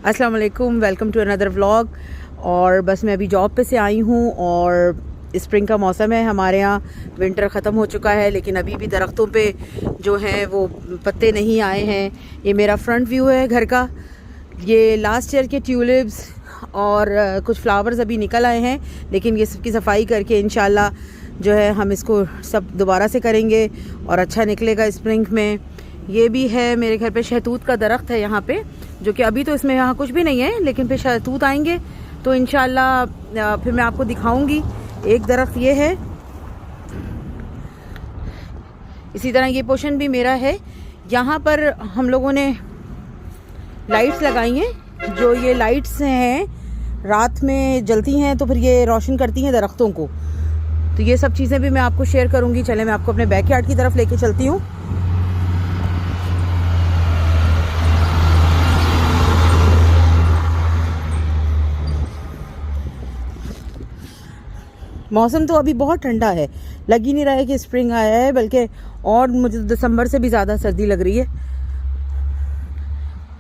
अस्सलाम वालेकुम, welcome to another vlog. और बस मैं अभी जॉब पे से आई हूँ और स्प्रिंग का मौसम है, हमारे यहाँ विंटर ख़त्म हो चुका है, लेकिन अभी भी दरख्तों पे जो हैं वो पत्ते नहीं आए हैं। ये मेरा फ्रंट व्यू है घर का। ये लास्ट ईयर के ट्यूलिप्स और कुछ फ्लावर्स अभी निकल आए हैं, लेकिन ये सबकी सफाई करके इंशाल्लाह जो है हम इसको सब दोबारा से करेंगे और अच्छा निकलेगा स्प्रिंग में। ये भी है मेरे घर पे शहतूत का दरख्त है यहाँ पे, जो कि अभी तो इसमें यहाँ कुछ भी नहीं है, लेकिन फिर शहतूत आएंगे तो इंशाल्लाह फिर मैं आपको दिखाऊंगी। एक दरख्त ये है, इसी तरह ये पोर्शन भी मेरा है। यहाँ पर हम लोगों ने लाइट्स लगाई हैं, जो ये लाइट्स हैं रात में जलती हैं तो फिर ये रोशन करती हैं दरख्तों को। तो ये सब चीज़ें भी मैं आपको शेयर करूँगी। चले मैं आपको अपने बैकयार्ड की तरफ लेके चलती हूँ। मौसम तो अभी बहुत ठंडा है, लग ही नहीं रहा है कि स्प्रिंग आया है, बल्कि और मुझे दिसंबर से भी ज़्यादा सर्दी लग रही है।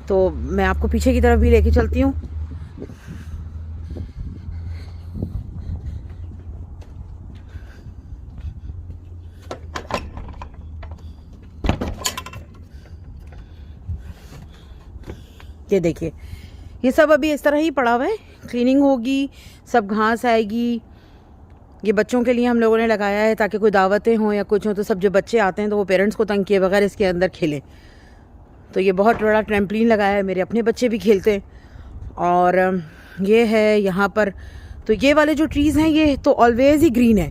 तो मैं आपको पीछे की तरफ भी लेके चलती हूँ। ये देखिए, ये सब अभी इस तरह ही पड़ा हुआ है, क्लीनिंग होगी, सब घास आएगी। ये बच्चों के लिए हम लोगों ने लगाया है ताकि कोई दावतें हों या कुछ हो तो सब जो बच्चे आते हैं तो वो पेरेंट्स को तंग किए बगैर इसके अंदर खेलें। तो ये बहुत बड़ा ट्रैम्पलिन लगाया है, मेरे अपने बच्चे भी खेलते हैं। और ये है यहाँ पर, तो ये वाले जो ट्रीज़ हैं ये तो ऑलवेज ही ग्रीन है,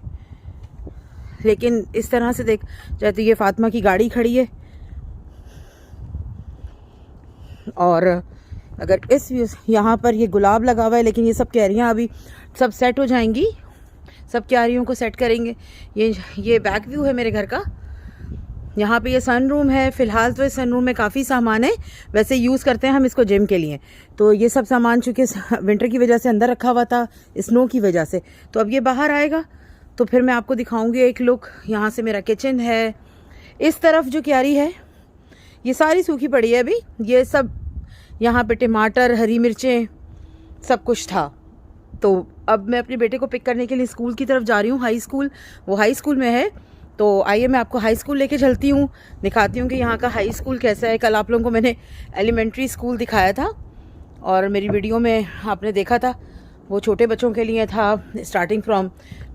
लेकिन इस तरह से देख चाहे तो ये फातिमा की गाड़ी खड़ी है। और अगर इस यहाँ पर ये गुलाब लगा हुआ है, लेकिन ये सब क्यारियाँ अभी सब सेट हो जाएंगी, सब क्यारियों को सेट करेंगे। ये बैक व्यू है मेरे घर का। यहाँ पे ये सन रूम है। फ़िलहाल तो इस सन रूम में काफ़ी सामान है, वैसे यूज़ करते हैं हम इसको जिम के लिए। तो ये सब सामान चूँकि विंटर की वजह से अंदर रखा हुआ था, स्नो की वजह से, तो अब ये बाहर आएगा तो फिर मैं आपको दिखाऊंगी एक लुक। यहाँ से मेरा किचन है। इस तरफ जो क्यारी है ये सारी सूखी पड़ी है अभी। ये सब यहाँ पे टमाटर, हरी मिर्चें, सब कुछ था। तो अब मैं अपने बेटे को पिक करने के लिए स्कूल की तरफ जा रही हूँ, हाई स्कूल। वो हाई स्कूल में है, तो आइए मैं आपको हाई स्कूल लेके चलती हूँ, दिखाती हूँ कि यहाँ का हाई स्कूल कैसा है। कल आप लोगों को मैंने एलिमेंट्री स्कूल दिखाया था और मेरी वीडियो में आपने देखा था, वो छोटे बच्चों के लिए था, स्टार्टिंग फ्रॉम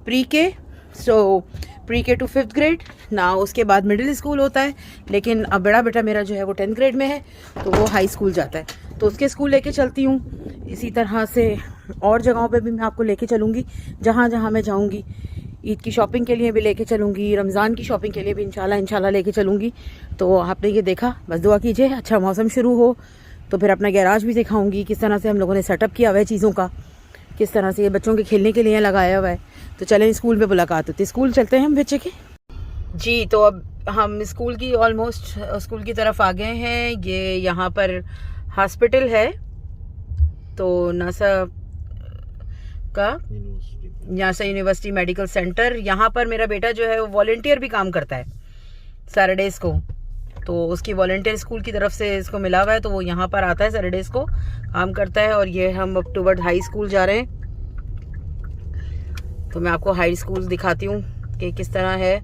प्री के, सो प्री के टू 5th ग्रेड ना। उसके बाद मिडिल स्कूल होता है, लेकिन अब बड़ा बेटा मेरा जो है वो 10th ग्रेड में है, तो वो हाई स्कूल जाता है, तो उसके स्कूल लेके चलती हूँ। इसी तरह से और जगहों पे भी मैं आपको लेके चलूँगी, जहाँ जहाँ मैं जाऊँगी। ईद की शॉपिंग के लिए भी लेके चलूँगी, रमज़ान की शॉपिंग के लिए भी इंशाल्लाह लेके चलूँगी। तो आपने ये देखा, बस दुआ कीजिए अच्छा मौसम शुरू हो तो फिर अपना गैराज भी दिखाऊँगी, किस तरह से हम लोगों ने सेटअप किया हुआ है चीज़ों का, किस तरह से ये बच्चों के खेलने के लिए लगाया हुआ है। तो चलें स्कूल में मुलाकात होती है। स्कूल चलते हैं हम बच्चे के जी। तो अब हम स्कूल की ऑलमोस्ट स्कूल की तरफ आ गए हैं। ये यहाँ पर हॉस्पिटल है, तो नासा का नासा यूनिवर्सिटी मेडिकल सेंटर। यहाँ पर मेरा बेटा जो है वो वॉलंटियर भी काम करता है सैटरडेज़ को, तो उसकी वॉलंटियर स्कूल की तरफ से इसको मिला हुआ है, तो वो यहाँ पर आता है सैटरडेज़ को काम करता है। और ये हम अब टुवर्ड हाई स्कूल जा रहे हैं, तो मैं आपको हाई स्कूल दिखाती हूँ कि किस तरह है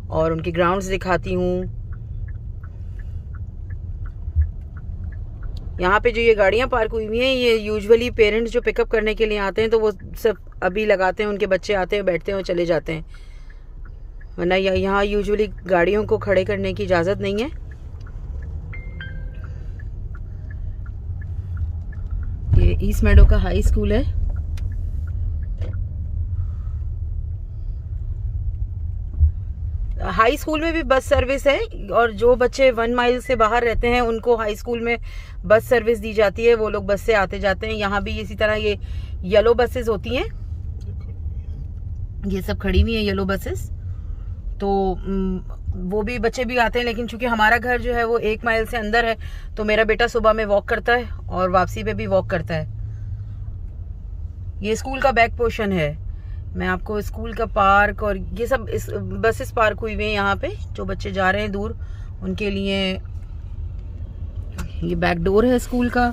और उनकी ग्राउंड्स दिखाती हूँ। यहाँ पे जो ये गाड़ियाँ पार्क हुई हुई हैं, ये यूजुअली पेरेंट्स जो पिकअप करने के लिए आते हैं तो वो सब अभी लगाते हैं, उनके बच्चे आते हैं, बैठते हैं और चले जाते हैं, वरना यहाँ यूजुअली गाड़ियों को खड़े करने की इजाज़त नहीं है। ये ईस्ट मेडो का हाई स्कूल है। हाई स्कूल में भी बस सर्विस है, और जो बच्चे 1 माइल से बाहर रहते हैं उनको हाई स्कूल में बस सर्विस दी जाती है, वो लोग बस से आते जाते हैं। यहाँ भी इसी तरह ये येलो बसेस होती हैं, ये सब खड़ी हुई हैं येलो बसेस, तो वो भी बच्चे भी आते हैं। लेकिन चूंकि हमारा घर जो है वो 1 माइल से अंदर है, तो मेरा बेटा सुबह में वॉक करता है और वापसी पे भी वॉक करता है। ये स्कूल का बैक पोर्शन है। मैं आपको स्कूल का पार्क और ये सब बसेस पार्क हुई हुई हैं यहाँ पे, जो बच्चे जा रहे हैं दूर उनके लिए। ये बैक डोर है स्कूल का।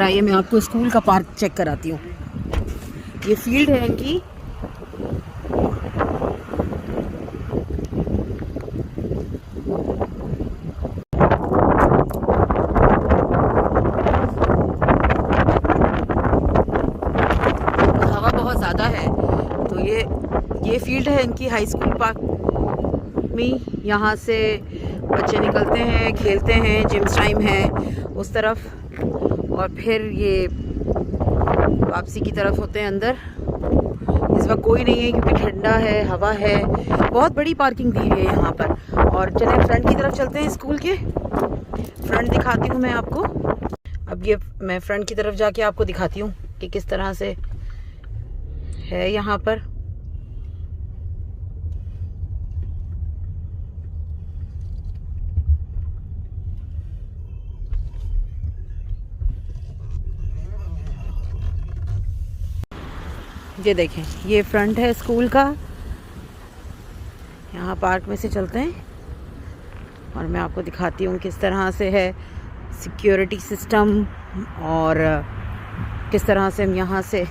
और आइए मैं आपको स्कूल का पार्क चेक कराती हूँ। ये फील्ड है इनकी। हवा बहुत ज़्यादा है। तो ये फील्ड है इनकी हाई स्कूल पार्क में। यहाँ से बच्चे निकलते हैं, खेलते हैं, जिम्स टाइम है उस तरफ, और फिर ये वापसी की तरफ होते हैं अंदर। इस वक्त कोई नहीं है क्योंकि ठंडा है, हवा है। बहुत बड़ी पार्किंग दी है यहाँ पर। और चलें फ्रंट की तरफ चलते हैं। स्कूल के फ्रंट दिखाती हूँ मैं आपको। अब ये मैं फ्रंट की तरफ जाके आपको दिखाती हूँ कि किस तरह से है यहाँ पर। ये देखें, ये फ्रंट है स्कूल का। यहाँ पार्क में से चलते हैं और मैं आपको दिखाती हूँ किस तरह से है सिक्योरिटी सिस्टम और किस तरह से हम यहाँ से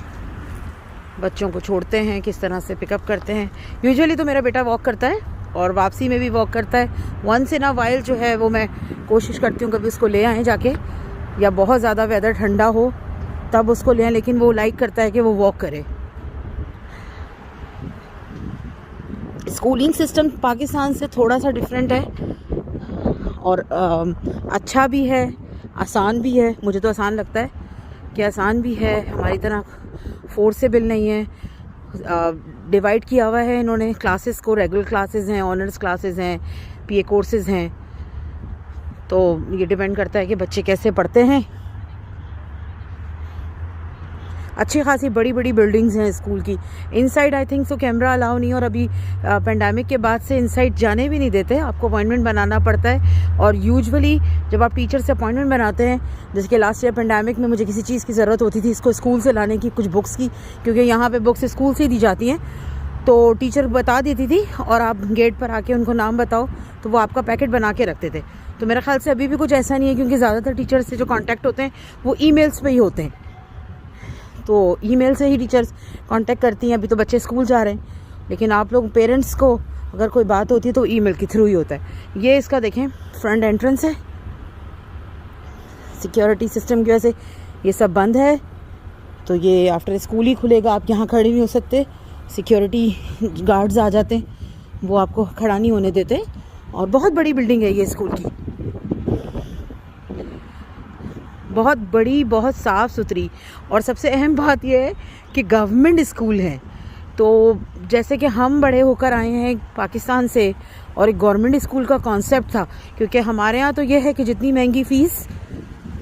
बच्चों को छोड़ते हैं, किस तरह से पिकअप करते हैं। यूजुअली तो मेरा बेटा वॉक करता है और वापसी में भी वॉक करता है। वंस इन अ वाइल जो है वो मैं कोशिश करती हूँ कभी उसको ले आएँ जाके, या बहुत ज़्यादा वेदर ठंडा हो तब उसको ले आएँ, लेकिन वो लाइक करता है कि वो वॉक करे। स्कूलिंग सिस्टम पाकिस्तान से थोड़ा सा डिफरेंट है और अच्छा भी है, आसान भी है। मुझे तो आसान लगता है कि आसान भी है, हमारी तरह फोर्सेबल नहीं है। डिवाइड किया हुआ है इन्होंने क्लासेस को। रेगुलर क्लासेस हैं, ऑनर्स क्लासेस हैं, पीए कोर्सेज हैं। तो ये डिपेंड करता है कि बच्चे कैसे पढ़ते हैं। अच्छी खासी बड़ी बड़ी बिल्डिंग्स हैं स्कूल की। Inside I think so camera allow नहीं, और अभी पेंडेमिक के बाद से इनसाइड जाने भी नहीं देते। आपको अपॉइंटमेंट बनाना पड़ता है। और यूजुअली जब आप टीचर से अपॉइंटमेंट बनाते हैं, जैसे कि लास्ट ईयर पेंडेमिक में मुझे किसी चीज़ की ज़रूरत होती थी इसको स्कूल से लाने की, कुछ बुक्स की, क्योंकि यहाँ पे बुक्स स्कूल से ही दी जाती हैं, तो टीचर बता देती थी और आप गेट पर आके उनको नाम बताओ तो वो आपका पैकेट बना के रखते थे। तो मेरे ख्याल से अभी भी कुछ ऐसा नहीं है, क्योंकि ज़्यादातर टीचर्स से जो कॉन्टैक्ट होते हैं वो ईमेल्स पे ही होते हैं। तो ईमेल से ही टीचर्स कांटेक्ट करती हैं। अभी तो बच्चे स्कूल जा रहे हैं, लेकिन आप लोग पेरेंट्स को अगर कोई बात होती है तो ईमेल के थ्रू ही होता है। ये इसका देखें फ्रंट एंट्रेंस है। सिक्योरिटी सिस्टम की वजह से ये सब बंद है, तो ये आफ्टर स्कूल ही खुलेगा। आप यहाँ खड़े नहीं हो सकते, सिक्योरिटी गार्ड्स आ जाते हैं, वो आपको खड़ा नहीं होने देते। और बहुत बड़ी बिल्डिंग है ये स्कूल की, बहुत बड़ी, बहुत साफ़ सुथरी। और सबसे अहम बात यह है कि गवर्नमेंट स्कूल है। तो जैसे कि हम बड़े होकर आए हैं पाकिस्तान से, और एक गवर्नमेंट स्कूल का कॉन्सेप्ट था, क्योंकि हमारे यहाँ तो ये है कि जितनी महंगी फ़ीस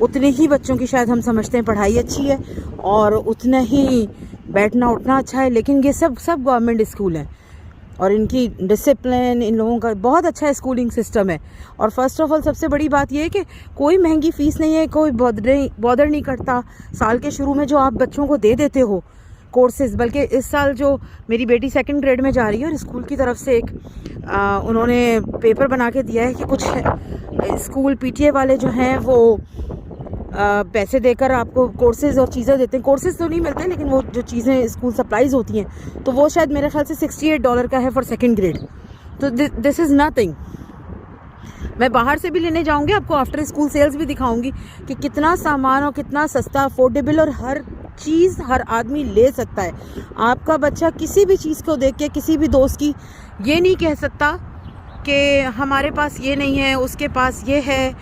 उतने ही बच्चों की शायद हम समझते हैं पढ़ाई अच्छी है और उतना ही बैठना उठना अच्छा है। लेकिन ये सब गवर्नमेंट स्कूल हैं और इनकी डिसिप्लिन, इन लोगों का बहुत अच्छा स्कूलिंग सिस्टम है। और फर्स्ट ऑफ ऑल सबसे बड़ी बात यह है कि कोई महंगी फ़ीस नहीं है, कोई बॉदर नहीं करता साल के शुरू में जो आप बच्चों को दे देते हो कोर्सेज। बल्कि इस साल जो मेरी बेटी 2nd ग्रेड में जा रही है और स्कूल की तरफ से एक उन्होंने पेपर बना के दिया है कि कुछ स्कूल पीटीए वाले जो हैं वो पैसे देकर आपको कोर्सेज और चीज़ें देते हैं। कोर्सेज तो नहीं मिलते, लेकिन वो जो चीज़ें स्कूल सप्लाइज होती हैं तो वो शायद मेरे ख्याल से $68 का है फॉर 2nd ग्रेड। तो दिस इज़ नथिंग। मैं बाहर से भी लेने जाऊंगी, आपको आफ्टर स्कूल सेल्स भी दिखाऊंगी कि कितना सामान और कितना सस्ता, अफोर्डेबल, और हर चीज़ हर आदमी ले सकता है। आपका बच्चा किसी भी चीज़ को देख के, किसी भी दोस्त की, ये नहीं कह सकता कि हमारे पास ये नहीं है, उसके पास ये है।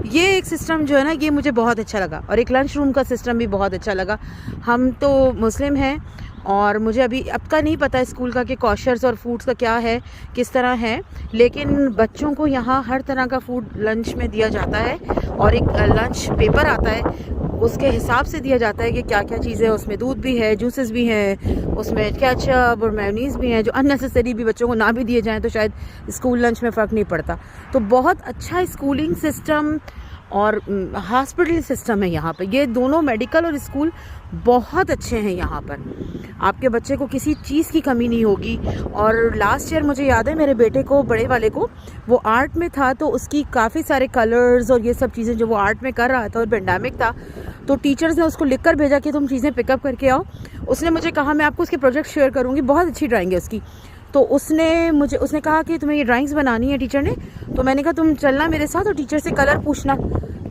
ये एक सिस्टम जो है ना, ये मुझे बहुत अच्छा लगा। और एक लंच रूम का सिस्टम भी बहुत अच्छा लगा। हम तो मुस्लिम हैं और मुझे अभी अब का नहीं पता स्कूल का कि कॉशर्स और फूड्स का क्या है, किस तरह है, लेकिन बच्चों को यहाँ हर तरह का फूड लंच में दिया जाता है। और एक लंच पेपर आता है, उसके हिसाब से दिया जाता है कि क्या क्या चीज़ें, उसमें दूध भी है, जूसेस भी हैं, उसमें केचप और मेयोनीज़ भी हैं, जो अननेसेसरी भी बच्चों को ना भी दिए जाएँ तो शायद स्कूल लंच में फ़र्क नहीं पड़ता। तो बहुत अच्छा स्कूलिंग सिस्टम और हॉस्पिटल सिस्टम है यहाँ पर। ये दोनों मेडिकल और स्कूल बहुत अच्छे हैं यहाँ पर। आपके बच्चे को किसी चीज़ की कमी नहीं होगी। और लास्ट ईयर मुझे याद है मेरे बेटे को, बड़े वाले को, वो आर्ट में था तो उसकी काफ़ी सारे कलर्स और ये सब चीज़ें जो वो आर्ट में कर रहा था और पेंडेमिक था, तो टीचर्स ने उसको लिख कर भेजा कि तुम चीज़ें पिकअप करके आओ। उसने मुझे कहा मैं आपको उसके प्रोजेक्ट शेयर करूँगी, बहुत अच्छी ड्राइंग है उसकी। तो उसने कहा कि तुम्हें ये ड्राइंग्स बनानी है टीचर ने। तो मैंने कहा तुम चलना मेरे साथ और टीचर से कलर पूछना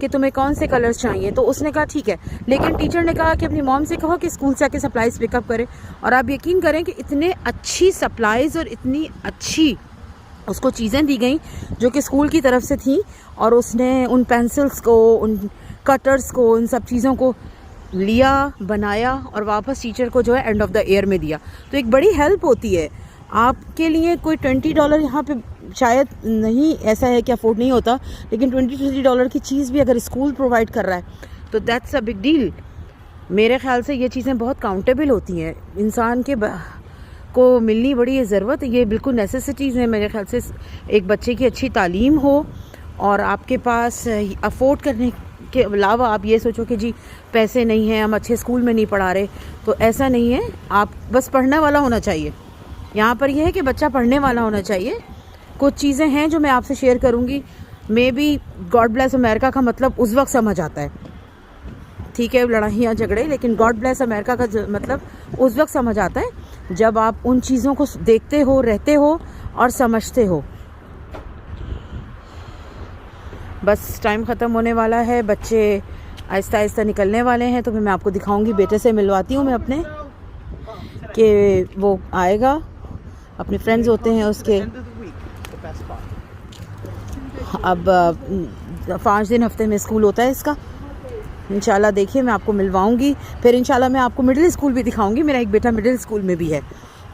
कि तुम्हें कौन से कलर्स चाहिए। तो उसने कहा ठीक है, लेकिन टीचर ने कहा कि अपनी मॉम से कहो कि स्कूल से आके सप्लाईज़ पिकअप करे। और आप यकीन करें कि इतने अच्छी सप्लाईज़ और इतनी अच्छी उसको चीज़ें दी गई जो कि स्कूल की तरफ से थी। और उसने उन पेंसिल्स को, उन कटर्स को, उन सब चीज़ों को लिया, बनाया और वापस टीचर को जो है एंड ऑफ द ईयर में दिया। तो एक बड़ी हेल्प होती है आपके लिए। कोई $20 यहाँ पे शायद नहीं ऐसा है कि अफोर्ड नहीं होता, लेकिन $20 की चीज़ भी अगर स्कूल प्रोवाइड कर रहा है तो दैट्स अ बिग डील। मेरे ख्याल से ये चीज़ें बहुत काउंटेबल होती हैं, इंसान के को मिलनी बड़ी ज़रूरत है। ये बिल्कुल नेसेसिटीज़ हैं मेरे ख्याल से। एक बच्चे की अच्छी तालीम हो और आपके पास अफोर्ड करने के अलावा आप ये सोचो कि जी पैसे नहीं हैं, हम अच्छे स्कूल में नहीं पढ़ा रहे, तो ऐसा नहीं है। आप बस पढ़ने वाला होना चाहिए। यहाँ पर यह है कि बच्चा पढ़ने वाला होना चाहिए। कुछ चीज़ें हैं जो मैं आपसे शेयर करूँगी, may be God bless America का मतलब उस वक्त समझ आता है, ठीक है, लड़ाइयाँ झगड़े, लेकिन गॉड ब्लेस अमेरिका का मतलब उस वक्त समझ आता है जब आप उन चीज़ों को देखते हो, रहते हो और समझते हो। बस टाइम ख़त्म होने वाला है, बच्चे आहिस्ता आहिस्ता निकलने वाले हैं, तो फिर मैं आपको दिखाऊंगी। बेटे से मिलवाती हूँ मैं अपने, कि वो आएगा, अपने फ्रेंड्स होते हैं उसके। अब 5 दिन हफ्ते में स्कूल होता है इसका। इंशाल्लाह देखिए मैं आपको मिलवाऊंगी। फिर इंशाल्लाह मैं आपको मिडिल स्कूल भी दिखाऊंगी। मेरा एक बेटा मिडिल स्कूल में भी है,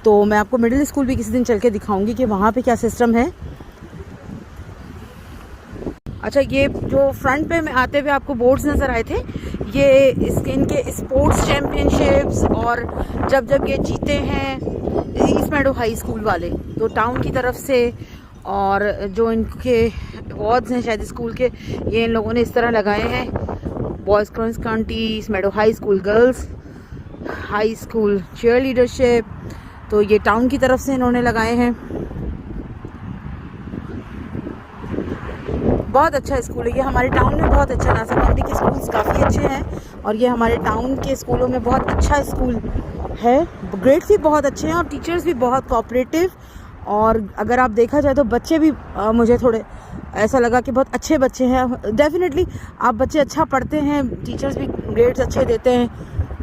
तो मैं आपको मिडिल स्कूल भी किसी दिन चल के दिखाऊंगी कि वहाँ पे क्या सिस्टम है। अच्छा, ये जो फ्रंट पे में आते हुए आपको बोर्ड्स नज़र आए थे, ये इनके स्पोर्ट्स चैम्पियनशिप्स और जब ये जीते हैं ईस्ट मेडो हाई स्कूल वाले, तो टाउन की तरफ से, और जो इनके अवार्ड्स हैं शायद स्कूल के, ये इन लोगों ने इस तरह लगाए हैं। Boys cross county, east meadow high school girls high school cheer leadership, तो ये टाउन की तरफ से इन्होंने लगाए हैं। बहुत अच्छा स्कूल है ये, हमारे टाउन में बहुत अच्छा। नासिर काउंटी के स्कूल्स काफ़ी अच्छे हैं और ये हमारे टाउन के स्कूलों में बहुत अच्छा स्कूल है। ग्रेड्स भी बहुत अच्छे हैं और टीचर्स भी बहुत कोऑपरेटिव। और अगर आप देखा जाए तो बच्चे भी मुझे थोड़े ऐसा लगा कि बहुत अच्छे बच्चे हैं। डेफिनेटली आप बच्चे अच्छा पढ़ते हैं, टीचर्स भी ग्रेड्स अच्छे देते हैं,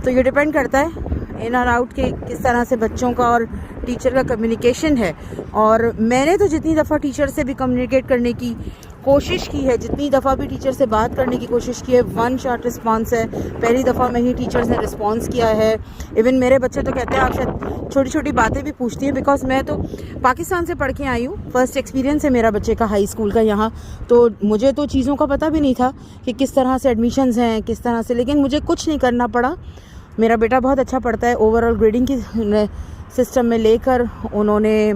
तो ये डिपेंड करता है इन और आउट के किस तरह से बच्चों का और टीचर का कम्युनिकेशन है। और मैंने तो जितनी दफ़ा टीचर से भी कम्युनिकेट करने की कोशिश की है, जितनी दफ़ा भी टीचर से बात करने की कोशिश की है, 1 शॉट रिस्पांस है। पहली दफ़ा में ही टीचर्स ने रिस्पांस किया है। इवन मेरे बच्चे तो कहते हैं आप शायद छोटी छोटी बातें भी पूछती हैं, बिकॉज मैं तो पाकिस्तान से पढ़ के आई हूँ। फर्स्ट एक्सपीरियंस है मेरा बच्चे का हाई स्कूल का यहाँ, तो मुझे तो चीज़ों का पता भी नहीं था कि किस तरह से एडमिशन्स हैं, किस तरह से, लेकिन मुझे कुछ नहीं करना पड़ा। मेरा बेटा बहुत अच्छा पढ़ता है। ओवरऑल ग्रेडिंग की सिस्टम में लेकर उन्होंने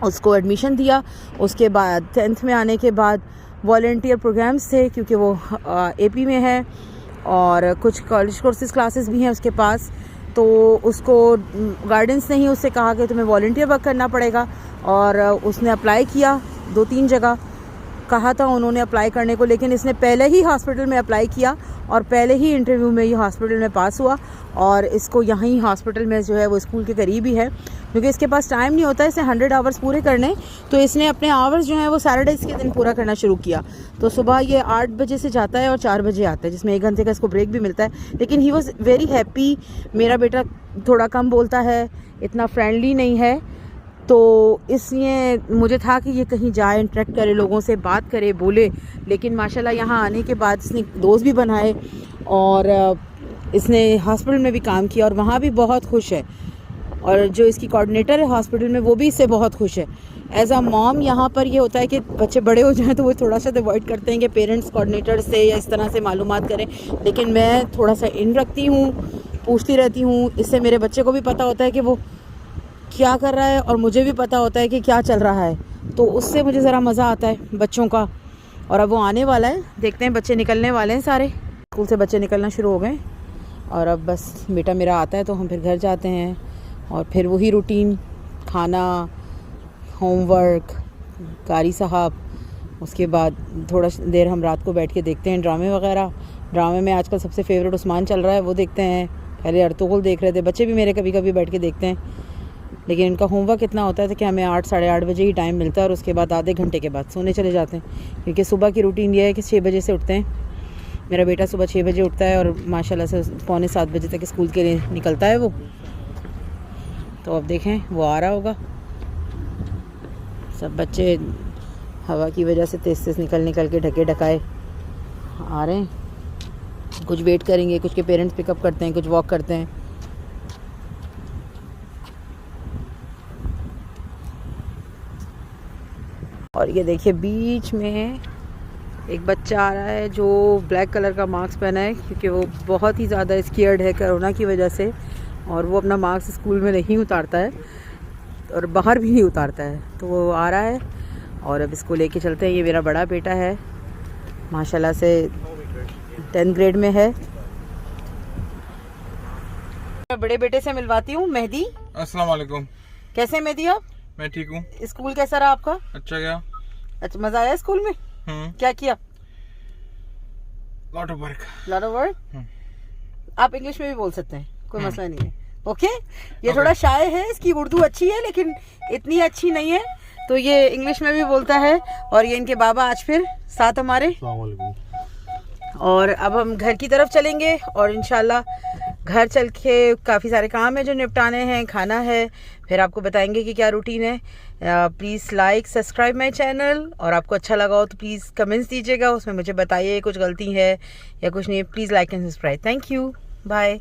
उसको एडमिशन दिया। उसके बाद 10th में आने के बाद वॉलंटियर प्रोग्राम्स थे, क्योंकि वो AP में है और कुछ कॉलेज कोर्सेज क्लासेस भी हैं उसके पास, तो उसको गाइडेंस ने ही उससे कहा कि तुम्हें वॉलंटियर वर्क करना पड़ेगा। और उसने अप्लाई किया, 2-3 जगह कहा था उन्होंने अप्लाई करने को, लेकिन इसने पहले ही हॉस्पिटल में अप्लाई किया और पहले ही इंटरव्यू में ये हॉस्पिटल में पास हुआ। और इसको यहीं हॉस्पिटल में जो है वो स्कूल के करीब ही है, क्योंकि इसके पास टाइम नहीं होता इसे 100 आवर्स पूरे करने, तो इसने अपने आवर्स जो हैं वो सैटरडेज़ के दिन पूरा करना शुरू किया। तो सुबह ये 8 बजे से जाता है और 4 बजे आता है, जिसमें 1 घंटे का इसको ब्रेक भी मिलता है। लेकिन ही वॉज़ वेरी हैप्पी। मेरा बेटा थोड़ा कम बोलता है, इतना फ्रेंडली नहीं है, तो इसलिए मुझे था कि ये कहीं जाए, इंटरेक्ट करे, लोगों से बात करे, बोले। लेकिन माशाल्लाह यहाँ आने के बाद इसने दोस्त भी बनाए और इसने हॉस्पिटल में भी काम किया और वहाँ भी बहुत खुश है। और जो इसकी कोऑर्डिनेटर है हॉस्पिटल में, वो भी इससे बहुत खुश है। एज अ मॉम यहाँ पर ये होता है कि बच्चे बड़े हो जाएं तो वो थोड़ा सा अवॉइड करते हैं कि पेरेंट्स कोऑर्डिनेटर से या इस तरह से मालूमात करें, लेकिन मैं थोड़ा सा इन रखती हूँ, पूछती रहती हूँ। इससे मेरे बच्चे को भी पता होता है कि वो क्या कर रहा है और मुझे भी पता होता है कि क्या चल रहा है, तो उससे मुझे ज़रा मज़ा आता है बच्चों का। और अब वो आने वाला है, देखते हैं, बच्चे निकलने वाले हैं सारे, स्कूल से बच्चे निकलना शुरू हो गए। और अब बस बेटा मेरा आता है तो हम फिर घर जाते हैं और फिर वही रूटीन, खाना, होमवर्क, कारी साहब, उसके बाद थोड़ा देर हम रात को बैठ के देखते हैं ड्रामे वगैरह। ड्रामे में आजकल सबसे फेवरेट उस्मान चल रहा है, वो देखते हैं। पहले अर्तुगरुल देख रहे थे, बच्चे भी मेरे कभी कभी बैठ के देखते हैं, लेकिन इनका होमवर्क इतना होता है कि हमें 8 साढ़े 8 बजे ही टाइम मिलता है और उसके बाद आधे घंटे के बाद सोने चले जाते हैं, क्योंकि सुबह की रूटीन ये है कि 6 बजे से उठते हैं। मेरा बेटा सुबह 6 बजे उठता है और माशाल्लाह से पौने 7 बजे तक स्कूल के लिए निकलता है वो। तो अब देखें वो आ रहा होगा। सब बच्चे हवा की वजह से तेज़ तेज़ निकल के ढके ढकाए आ रहे हैं। कुछ वेट करेंगे, कुछ के पेरेंट्स पिकअप करते हैं, कुछ वॉक करते हैं। और ये देखिए बीच में एक बच्चा आ रहा है जो ब्लैक कलर का मास्क पहना है, क्योंकि वो बहुत ही ज़्यादा स्केयर्ड है कोरोना की वजह से, और वो अपना मास्क स्कूल में नहीं उतारता है और बाहर भी नहीं उतारता है। तो वो आ रहा है और अब इसको लेके चलते हैं। ये मेरा बड़ा बेटा है, माशाल्लाह से 10th ग्रेड में है। मैं बड़े बेटे से मिलवाती हूँ, मेहदी। अस्सलाम वालेकुम। कैसे मेहदी आप? मैं ठीक हूँ। स्कूल कैसा रहा आपका? अच्छा गया। अच्छा, मजा आया स्कूल में? क्या किया? Lot of work. Lot of work. आप इंग्लिश में भी बोल सकते हैं, कोई मसला नहीं है। ओके। ये थोड़ा शाय है, इसकी उर्दू अच्छी है लेकिन इतनी अच्छी नहीं है, तो ये इंग्लिश में भी बोलता है। और ये इनके बाबा आज फिर साथ हमारे। और अब हम घर की तरफ चलेंगे और इंशाल्लाह घर चल के काफ़ी सारे काम है जो निपटाने हैं, खाना है, फिर आपको बताएंगे कि क्या रूटीन है। Please like subscribe my channel, और आपको अच्छा लगा हो तो प्लीज़ कमेंट्स दीजिएगा, उसमें मुझे बताइए कुछ गलती है या कुछ नहीं। Please like and subscribe. Thank you, bye.